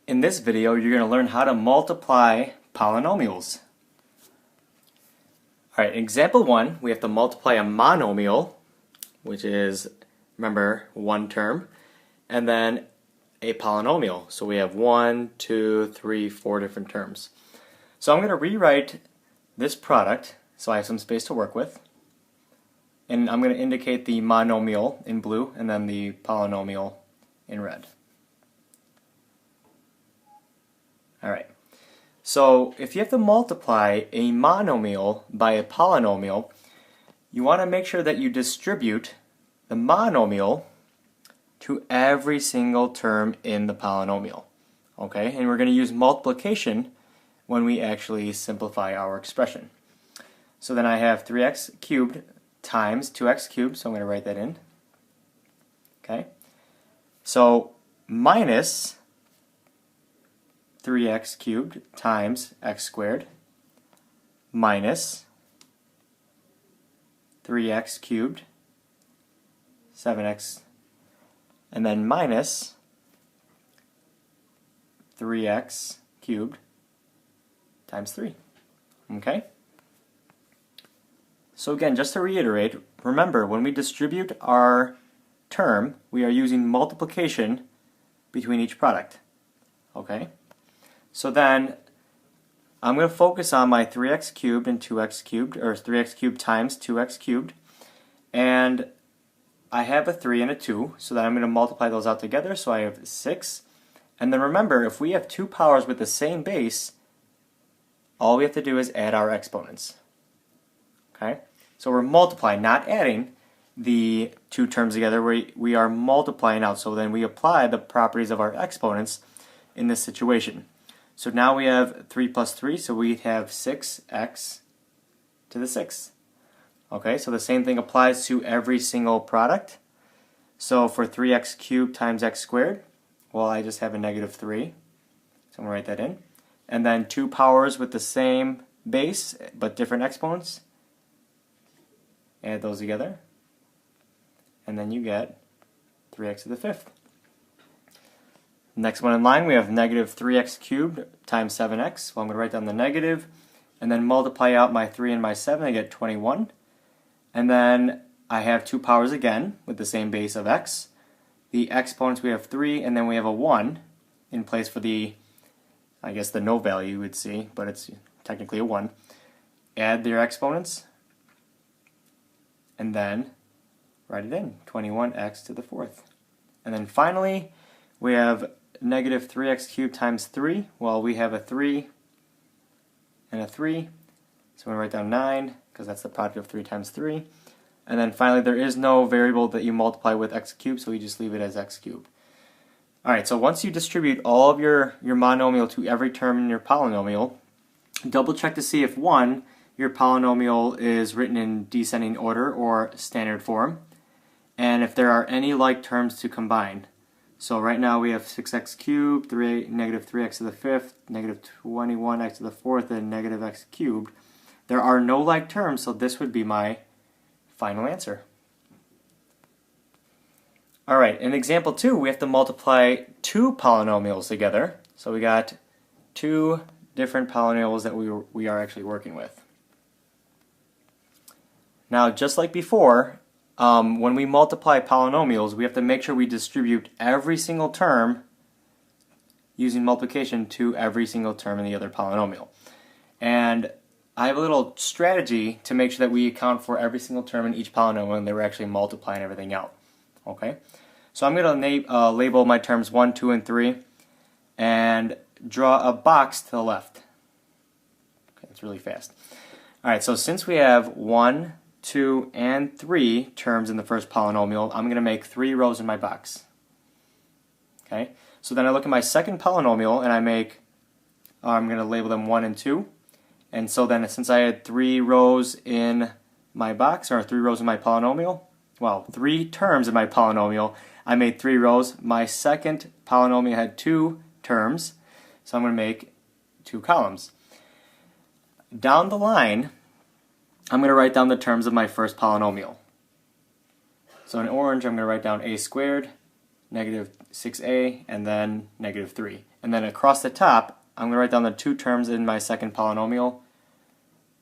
In this video, you're going to learn how to multiply polynomials. Alright, in example 1, we have to multiply a monomial, which is, remember, one term, and then a polynomial. So we have 1, 2, 3, 4 different terms. So I'm going to rewrite this product so I have some space to work with. And I'm going to indicate the monomial in blue and then the polynomial in red. Alright, so if you have to multiply a monomial by a polynomial, you want to make sure that you distribute the monomial to every single term in the polynomial. Okay, and we're going to use multiplication when we actually simplify our expression. So then I have 3x cubed times 2x cubed, so I'm going to write that in. Okay, so minus 3x cubed times x squared minus 3x cubed 7x, and then minus 3x cubed times 3. Okay? So again, just to reiterate, remember when we distribute our term, we are using multiplication between each product. Okay? So then I'm going to focus on my 3x cubed and 2x cubed, or 3x cubed times 2x cubed, and I have a 3 and a 2, so then I'm going to multiply those out together, so I have 6. And then remember, if we have two powers with the same base, all we have to do is add our exponents. Okay? So we're multiplying, not adding the two terms together, we are multiplying out, so then we apply the properties of our exponents in this situation. So now we have 3 plus 3, so we have 6x to the 6th. Okay, so the same thing applies to every single product. So for 3x cubed times x squared, well, I just have a negative 3, so I'm going to write that in. And then two powers with the same base but different exponents, add those together, and then you get 3x to the 5th. Next one in line, we have negative 3x cubed times 7x. Well, I'm going to write down the negative and then multiply out my 3 and my 7. I get 21. And then I have two powers again with the same base of x. The exponents, we have 3, and then we have a 1 in place for the, I guess, the no value you would see, but it's technically a 1. Add their exponents, and then write it in, 21x to the 4th. And then finally, we have negative 3x cubed times 3. Well, we have a 3 and a 3, so I'm going to write down 9, because that's the product of 3 times 3. And then finally, there is no variable that you multiply with x cubed, so we just leave it as x cubed. Alright, so once you distribute all of your monomial to every term in your polynomial, double check to see if 1, your polynomial is written in descending order or standard form, and if there are any like terms to combine. So right now we have 6x cubed, negative 3x to the 5th, negative 21x to the 4th, and negative x cubed. There are no like terms, so this would be my final answer. Alright, in example 2, we have to multiply two polynomials together. So we got two different polynomials that we are actually working with. Now, just like before, when we multiply polynomials, we have to make sure we distribute every single term using multiplication to every single term in the other polynomial. And I have a little strategy to make sure that we account for every single term in each polynomial and that we're actually multiplying everything out. Okay? So I'm going to label my terms 1, 2, and 3 and draw a box to the left. Okay, it's really fast. Alright, so since we have 1, 2, and 3 terms in the first polynomial, I'm going to make 3 rows in my box. Okay, so then I look at my second polynomial and I'm going to label them 1 and 2. And so then since I had 3 rows in my box, or 3 rows in my polynomial, well, 3 terms in my polynomial, I made 3 rows. My second polynomial had 2 terms, so I'm going to make 2 columns. Down the line, I'm going to write down the terms of my first polynomial. So in orange, I'm going to write down a squared, negative 6a, and then negative 3. And then across the top, I'm going to write down the two terms in my second polynomial,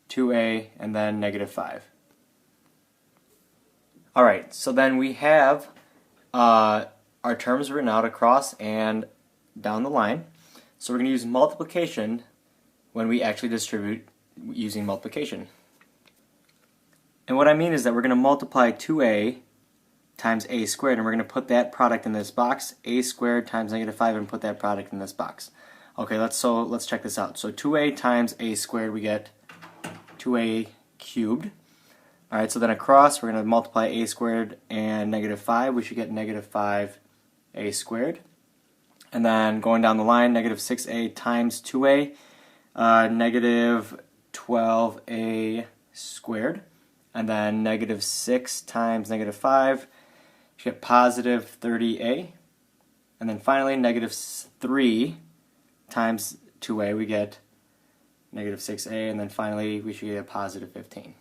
2a and then negative 5. Alright, so then we have our terms written out across and down the line. So we're going to use multiplication when we actually distribute using multiplication. And what I mean is that we're going to multiply 2a times a squared, and we're going to put that product in this box, a squared times negative 5, and put that product in this box. Okay, let's check this out. So 2a times a squared, we get 2a cubed. Alright, so then across we're going to multiply a squared and negative 5, we should get negative 5a squared. And then going down the line, negative 6a times 2a, negative 12a squared. And then negative 6 times negative 5, you should get positive 30a. And then finally, negative 3 times 2a, we get negative 6a, and then finally we should get a positive 15.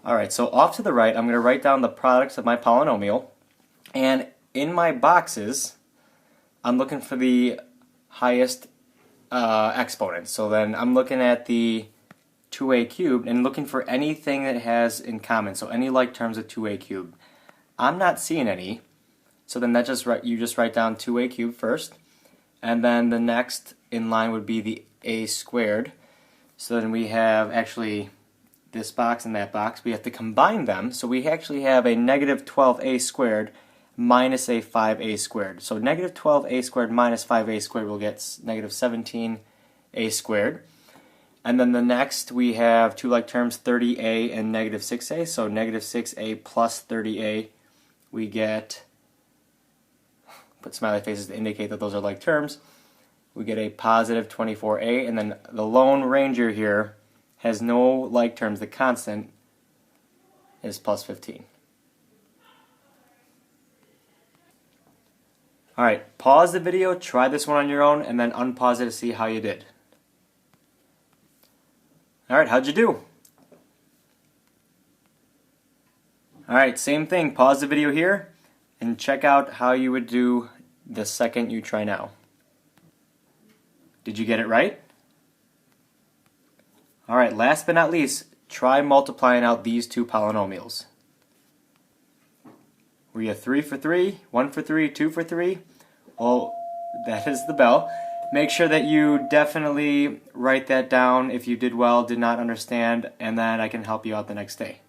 Alright, so off to the right, I'm going to write down the products of my polynomial, and in my boxes, I'm looking for the highest exponent. So then I'm looking at the 2a cubed and looking for anything that has in common, so any like terms of 2a cubed. I'm not seeing any, so then you just write down 2a cubed first, and then the next in line would be the a squared. So then we have actually this box and that box. We have to combine them, so we actually have a negative 12a squared minus a 5a squared. So negative 12a squared minus 5a squared will get negative 17a squared. And then the next we have two like terms, 30a and negative 6a. So negative 6a plus 30a, we get, put smiley faces to indicate that those are like terms, we get a positive 24a. And then the Lone Ranger here has no like terms. The constant is plus 15. Alright, pause the video, try this one on your own, and then unpause it to see how you did. Alright, how'd you do? Alright, same thing, pause the video here, and check out how you would do the second you try now. Did you get it right? Alright, last but not least, try multiplying out these two polynomials. Were you 3 for 3, 1 for 3, 2 for 3? Well, that is the bell. Make sure that you definitely write that down if you did well, did not understand, and then I can help you out the next day.